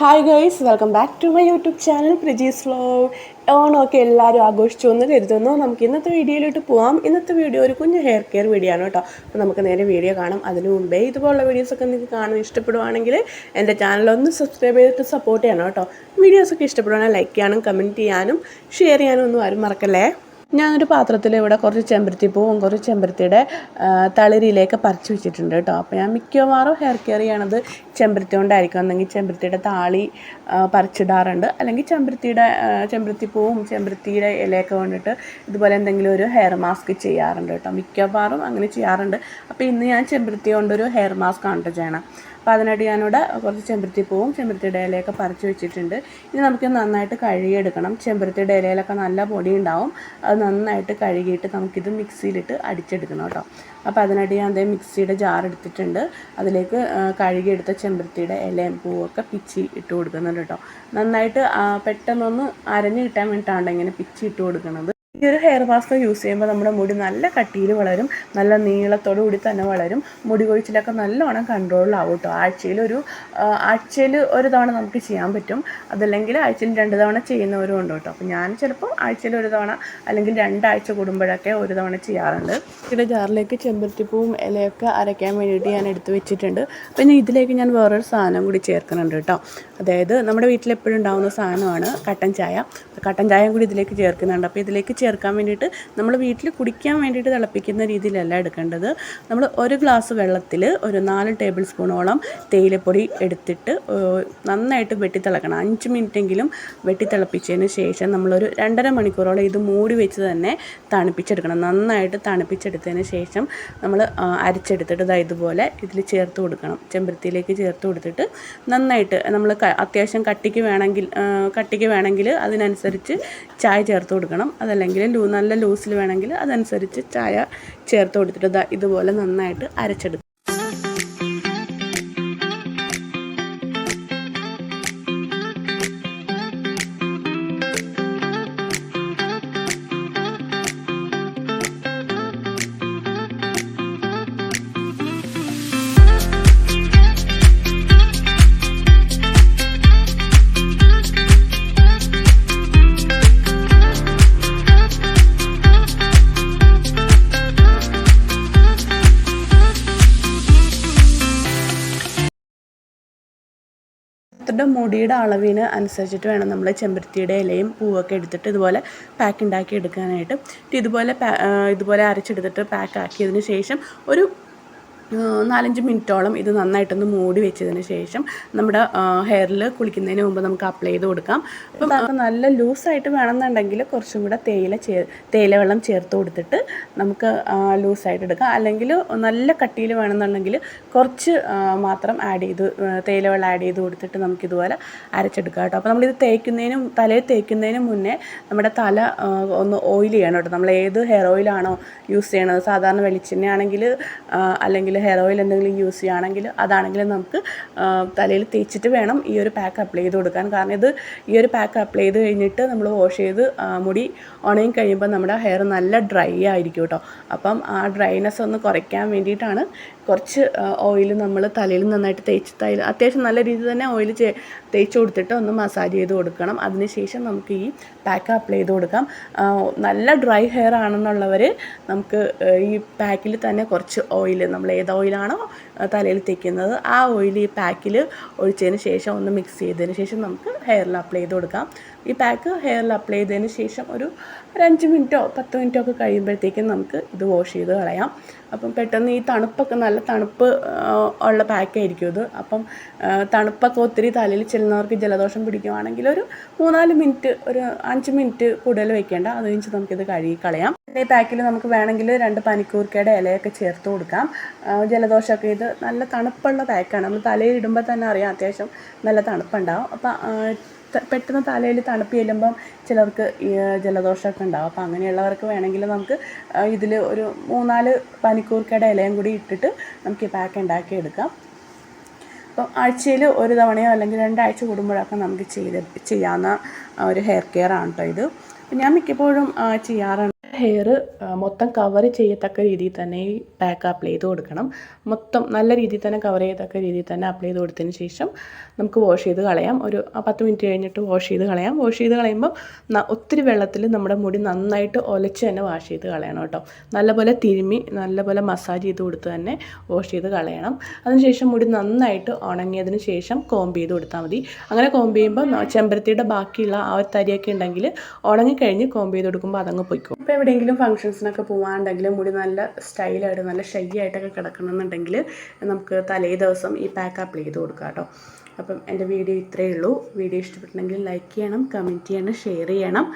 Hi guys, welcome back to my YouTube channel Priji's vlog. ഓണമൊക്കെ എല്ലാവരും ആഘോഷിച്ചു എന്ന് കരുതുന്നു. നമുക്ക് ഇന്നത്തെ വീഡിയോയിലോട്ട് പോകാം. ഇന്നത്തെ വീഡിയോ ഒരു കുഞ്ഞ് ഹെയർ കെയർ വീഡിയോ ആണ് കേട്ടോ. അപ്പോൾ നമുക്ക് നേരെ വീഡിയോ കാണാം. അതിനു മുമ്പേ ഇതുപോലുള്ള വീഡിയോസൊക്കെ നിങ്ങൾക്ക് കാണാൻ ഇഷ്ടപ്പെടുവാണെങ്കിൽ എൻ്റെ ചാനലൊന്ന് സബ്സ്ക്രൈബ് ചെയ്തിട്ട് സപ്പോർട്ട് ചെയ്യണം കേട്ടോ. വീഡിയോസൊക്കെ ഇഷ്ടപ്പെടുവാണെങ്കിൽ ലൈക്ക് ചെയ്യാനും കമൻറ്റ് ചെയ്യാനും ഷെയർ ചെയ്യാനും ഒന്നും ആരും മറക്കല്ലേ. ഞാനൊരു പാത്രത്തിൽ ഇവിടെ കുറച്ച് ചെമ്പരത്തിപ്പൂവും കുറച്ച് ചെമ്പരത്തിയുടെ തളിരിയിലേക്ക് പറിച്ച് വെച്ചിട്ടുണ്ട് കേട്ടോ. അപ്പോൾ ഞാൻ മിക്കവാറും ഹെയർ കെയർ ചെയ്യണത് ചെമ്പരത്തി കൊണ്ടായിരിക്കും. അല്ലെങ്കിൽ ചെമ്പരത്തിയുടെ താളി പറിച്ചിടാറുണ്ട്, അല്ലെങ്കിൽ ചെമ്പരത്തിപ്പൂവും ചെമ്പരത്തിയുടെ ഇലയൊക്കെ കൊണ്ടിട്ട് ഇതുപോലെ എന്തെങ്കിലും ഒരു ഹെയർ മാസ്ക് ചെയ്യാറുണ്ട് കേട്ടോ. മിക്കവാറും അങ്ങനെ ചെയ്യാറുണ്ട്. അപ്പോൾ ഇന്ന് ഞാൻ ചെമ്പരത്തി കൊണ്ടൊരു ഹെയർ മാസ്ക് ആണ് കേട്ടോ ചെയ്യണം. അപ്പോൾ അതിനായിട്ട് ഞാനിവിടെ കുറച്ച് ചെമ്പരത്തിപ്പൂവും ചെമ്പരത്തിയുടെ ഇലയൊക്കെ പറിച്ച് വെച്ചിട്ടുണ്ട്. ഇനി നമുക്ക് നന്നായിട്ട് കഴുകിയെടുക്കണം. ചെമ്പരത്തിയുടെ ഇലയിലൊക്കെ നല്ല പൊടി ഉണ്ടാവും. അത് നന്നായിട്ട് കഴുകിയിട്ട് നമുക്കിത് മിക്സിയിലിട്ട് അടിച്ചെടുക്കണം കേട്ടോ. അപ്പോൾ അതിനായിട്ട് ഞാൻ അതേ മിക്സിയുടെ ജാർ എടുത്തിട്ടുണ്ട്. അതിലേക്ക് കഴുകിയെടുത്ത ചെമ്പരത്തിയുടെ ഇലയും പൂവൊക്കെ പിച്ചി ഇട്ട് കൊടുക്കുന്നുണ്ട് കേട്ടോ. നന്നായിട്ട് പെട്ടെന്നൊന്ന് അരഞ്ഞ് കിട്ടാൻ വേണ്ടിയിട്ടാണ് ഇങ്ങനെ പിച്ചി ഇട്ട് കൊടുക്കുന്നത്. ഈ ഒരു ഹെയർ മാസ്ക് യൂസ് ചെയ്യുമ്പോൾ നമ്മുടെ മുടി നല്ല കട്ടിയിൽ വളരും, നല്ല നീളത്തോടു കൂടി തന്നെ വളരും. മുടി കൊഴിച്ചിലൊക്കെ നല്ലോണം കൺട്രോളിലാവും കേട്ടോ. ആഴ്ചയിൽ ഒരു തവണ നമുക്ക് ചെയ്യാൻ പറ്റും. അതല്ലെങ്കിൽ ആഴ്ചയിൽ 2 തവണ ചെയ്യുന്നവരും ഉണ്ട് കേട്ടോ. അപ്പോൾ ഞാൻ ചിലപ്പോൾ ആഴ്ചയിൽ 1 തവണ അല്ലെങ്കിൽ 2 ആഴ്ച കൂടുമ്പോഴൊക്കെ 1 തവണ ചെയ്യാറുണ്ട്. ഇവിടെ ജാറിലേക്ക് ചെമ്പരത്തിപ്പൂവും ഇലയൊക്കെ അരയ്ക്കാൻ വേണ്ടിയിട്ട് ഞാൻ എടുത്ത് വെച്ചിട്ടുണ്ട്. പിന്നെ ഇതിലേക്ക് ഞാൻ വേറൊരു സാധനം കൂടി ചേർക്കുന്നുണ്ട് കേട്ടോ. അതായത് നമ്മുടെ വീട്ടിലെപ്പോഴും ഉണ്ടാകുന്ന സാധനമാണ് കട്ടൻ ചായ. കട്ടൻ ചായയും കൂടി ഇതിലേക്ക് ചേർക്കുന്നുണ്ട്. അപ്പോൾ ഇതിലേക്ക് ചേർക്കാൻ വേണ്ടിയിട്ട് നമ്മൾ വീട്ടിൽ കുടിക്കാൻ വേണ്ടിയിട്ട് തിളപ്പിക്കുന്ന രീതിയിലല്ല എടുക്കേണ്ടത്. നമ്മൾ 1 ഗ്ലാസ് വെള്ളത്തിൽ ഒരു 4 ടേബിൾ സ്പൂണോളം തേയിലപ്പൊടി എടുത്തിട്ട് നന്നായിട്ട് വെട്ടിത്തിളക്കണം. 5 മിനിറ്റെങ്കിലും വെട്ടിത്തിളപ്പിച്ചതിന് ശേഷം നമ്മളൊരു 2.5 മണിക്കൂറോളം ഇത് മൂടി വെച്ച് തന്നെ തണുപ്പിച്ചെടുക്കണം. നന്നായിട്ട് തണുപ്പിച്ചെടുത്തതിന് ശേഷം നമ്മൾ അരച്ചെടുത്തിട്ട് ഇതുപോലെ ഇതിൽ ചേർത്ത് കൊടുക്കണം. ചെമ്പരത്തിയിലേക്ക് ചേർത്ത് കൊടുത്തിട്ട് നന്നായിട്ട് നമ്മൾ അത്യാവശ്യം കട്ടിക്ക് വേണമെങ്കിൽ അതിനനുസരിച്ച് ചായ ചേർത്ത് കൊടുക്കണം. അതല്ലെങ്കിൽ നല്ല ലൂസിൽ വേണമെങ്കിൽ അതനുസരിച്ച് ചായ ചേർത്ത് കൊടുത്തിട്ട് ഇതുപോലെ നന്നായിട്ട് അരച്ചെടുക്കും. മുടിയുടെ അളവിന് അനുസരിച്ചിട്ട് വേണം നമ്മൾ ചെമ്പരത്തിയുടെ ഇലയും പൂവൊക്കെ എടുത്തിട്ട് ഇതുപോലെ പാക്ക് ഉണ്ടാക്കി എടുക്കാനായിട്ട്. ഇതുപോലെ അരച്ചെടുത്തിട്ട് പാക്ക് ആക്കിയതിന് ശേഷം ഒരു 4-5 മിനിറ്റോളം ഇത് നന്നായിട്ടൊന്ന് മൂടി വെച്ചതിന് ശേഷം നമ്മുടെ ഹെയറിൽ കുളിക്കുന്നതിന് മുമ്പ് നമുക്ക് അപ്ലൈ ചെയ്ത് കൊടുക്കാം. അപ്പം നല്ല ലൂസായിട്ട് വേണമെന്നുണ്ടെങ്കിൽ കുറച്ചും കൂടെ തേയില വെള്ളം ചേർത്ത് കൊടുത്തിട്ട് നമുക്ക് ലൂസായിട്ട് എടുക്കാം. അല്ലെങ്കിൽ നല്ല കട്ടിയിൽ വേണമെന്നുണ്ടെങ്കിൽ കുറച്ച് മാത്രം തേയില വെള്ളം ആഡ് ചെയ്ത് കൊടുത്തിട്ട് നമുക്കിതുപോലെ അരച്ചെടുക്കാം കേട്ടോ. അപ്പോൾ നമ്മളിത് തലയിൽ തേക്കുന്നതിന് മുന്നേ നമ്മുടെ തല ഒന്ന് ഓയിൽ ചെയ്യണം കേട്ടോ. നമ്മൾ ഏത് ഹെയർ ഓയിലാണോ യൂസ് ചെയ്യണത്, സാധാരണ വെളിച്ചെണ്ണയാണെങ്കിൽ അല്ലെങ്കിൽ ഹെയർ ഓയിൽ എന്തെങ്കിലും യൂസ് ചെയ്യുകയാണെങ്കിൽ അതാണെങ്കിൽ നമുക്ക് തലയിൽ തേച്ചിട്ട് വേണം ഈ ഒരു പാക്ക് അപ്ലൈ ചെയ്ത് കൊടുക്കാൻ. കാരണം ഈ ഒരു പാക്ക് അപ്ലൈ ചെയ്ത് കഴിഞ്ഞിട്ട് നമ്മൾ വാഷ് ചെയ്ത് മുടി ഉണങ്ങി കഴിയുമ്പോൾ നമ്മുടെ ഹെയർ നല്ല ഡ്രൈ ആയിരിക്കും കേട്ടോ. അപ്പം ആ ഡ്രൈനെസ് ഒന്ന് കുറയ്ക്കാൻ വേണ്ടിയിട്ടാണ് കുറച്ച് ഓയിൽ നമ്മൾ തലയിൽ നന്നായിട്ട് അത്യാവശ്യം നല്ല രീതിയിൽ തന്നെ ഓയിൽ തേച്ച് കൊടുത്തിട്ട് ഒന്ന് മസാജ് ചെയ്ത് കൊടുക്കണം. അതിനുശേഷം നമുക്ക് ഈ പാക്ക് അപ്ലൈ ചെയ്ത് കൊടുക്കാം. നല്ല ഡ്രൈ ഹെയർ ആണെന്നുള്ളവർ നമുക്ക് ഈ പാക്കിൽ തന്നെ കുറച്ച് ഓയിൽ, നമ്മൾ ഏത് ഓയിലാണോ തലയിൽ തേക്കുന്നത് ആ ഓയിൽ ഈ പാക്കിൽ ഒഴിച്ചതിന് ശേഷം ഒന്ന് മിക്സ് ചെയ്തതിന് ശേഷം നമുക്ക് ഹെയറിൽ അപ്ലൈ ചെയ്ത് കൊടുക്കാം. ഈ പാക്ക് ഹെയറിൽ അപ്ലൈ ചെയ്തതിന് ശേഷം ഒരു 5 മിനിറ്റോ 10 മിനിറ്റോ ഒക്കെ കഴിയുമ്പോഴത്തേക്കും നമുക്ക് ഇത് വാഷ് ചെയ്ത് കളയാം. അപ്പം പെട്ടെന്ന് ഈ നല്ല തണുപ്പ് ഉള്ള പാക്കായിരിക്കും ഇത്. അപ്പം തണുപ്പൊക്കെ ഒത്തിരി തലയിൽ ചെല്ലുന്നവർക്ക് ജലദോഷം പിടിക്കുവാണെങ്കിൽ ഒരു 3-4 മിനിറ്റ്, ഒരു 5 മിനിറ്റ് കൂടുതൽ വെക്കേണ്ട, അത് കഴിഞ്ഞ് നമുക്കിത് കഴുകി കളയാം. ഈ പാക്കിൽ നമുക്ക് വേണമെങ്കിൽ 2 പനിക്കൂർക്കയുടെ ഇലയൊക്കെ ചേർത്ത് കൊടുക്കാം. ജലദോഷമൊക്കെ ഇത് നല്ല തണുപ്പുള്ള പാക്കാണ്. നമ്മൾ തലയിൽ ഇടുമ്പോൾ തന്നെ അറിയാം അത്യാവശ്യം നല്ല തണുപ്പുണ്ടാവും. അപ്പം പെട്ടെന്ന് തലയിൽ തണുപ്പ് ചെല്ലുമ്പം ചിലർക്ക് ജലദോഷമൊക്കെ ഉണ്ടാവും. അപ്പോൾ അങ്ങനെയുള്ളവർക്ക് വേണമെങ്കിൽ നമുക്ക് ഇതിൽ ഒരു 3-4 പനിക്കൂർക്കയുടെ ഇലയും കൂടി ഇട്ടിട്ട് നമുക്ക് ഈ പാക്ക് ഉണ്ടാക്കി എടുക്കാം. അപ്പോൾ ആഴ്ചയിൽ 1 തവണയോ അല്ലെങ്കിൽ 2 ആഴ്ച കൂടുമ്പോഴൊക്കെ നമുക്ക് ചെയ്യാവുന്ന ഒരു ഹെയർ കെയർ ആണ് കേട്ടോ ഇത്. ഞാൻ മിക്കപ്പോഴും ചെയ്യാറുണ്ട്. ഹെയർ മൊത്തം കവർ ചെയ്യത്തക്ക രീതിയിൽ തന്നെ ഈ പാക്ക് അപ്ലൈ ചെയ്ത് കൊടുക്കണം. മൊത്തം നല്ല രീതിയിൽ തന്നെ കവർ ചെയ്യത്തക്ക രീതിയിൽ തന്നെ അപ്ലൈ ചെയ്ത് കൊടുത്തതിന് ശേഷം നമുക്ക് വാഷ് ചെയ്ത് കളയാം. ഒരു 10 മിനിറ്റ് കഴിഞ്ഞിട്ട് വാഷ് ചെയ്ത് കളയാം. വാഷ് ചെയ്ത് കളയുമ്പോൾ ഒത്തിരി വെള്ളത്തിൽ നമ്മുടെ മുടി നന്നായിട്ട് ഒലച്ച് തന്നെ വാഷ് ചെയ്ത് കളയണം കേട്ടോ. നല്ലപോലെ തിരുമ്മി നല്ലപോലെ മസാജ് ചെയ്ത് കൊടുത്ത് തന്നെ വാഷ് ചെയ്ത് കളയണം. അതിനുശേഷം മുടി നന്നായിട്ട് ഉണങ്ങിയതിന് ശേഷം കോംബ് ചെയ്ത് കൊടുത്താൽ മതി. അങ്ങനെ കോംബ് ചെയ്യുമ്പോൾ ചെമ്പരത്തിയുടെ ബാക്കിയുള്ള ആ ഒരു തരിയൊക്കെ ഉണ്ടെങ്കിൽ ഉണങ്ങിക്കഴിഞ്ഞ് കോംബ് ചെയ്ത് കൊടുക്കുമ്പോൾ അതങ്ങ് പൊയ്ക്കും. ഇപ്പോൾ എവിടെയെങ്കിലും ഫംഗ്ഷൻസിനൊക്കെ പോകാണ്ടെങ്കിൽ മുടി നല്ല സ്റ്റൈലായിട്ട് നല്ല ഷൈ ആയിട്ടൊക്കെ കിടക്കണമെന്നുണ്ടെങ്കിൽ നമുക്ക് തലേ ദിവസം ഈ പാക്ക് അപ്ലൈ ചെയ്ത് കൊടുക്കാം കേട്ടോ. അപ്പം എൻ്റെ വീഡിയോ ഇത്രയേ ഉള്ളൂ. വീഡിയോ ഇഷ്ടപ്പെട്ടിട്ടുണ്ടെങ്കിൽ ലൈക്ക് ചെയ്യണം, കമൻറ്റ് ചെയ്യണം, ഷെയർ ചെയ്യണം.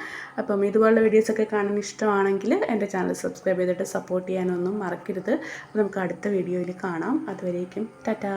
അപ്പം ഇതുപോലുള്ള വീഡിയോസൊക്കെ കാണാൻ ഇഷ്ടമാണെങ്കിൽ എൻ്റെ ചാനൽ സബ്സ്ക്രൈബ് ചെയ്തിട്ട് സപ്പോർട്ട് ചെയ്യാനൊന്നും മറക്കരുത്. അപ്പോൾ നമുക്ക് അടുത്ത വീഡിയോയിൽ കാണാം. അതുവരേക്കും ടാറ്റാ.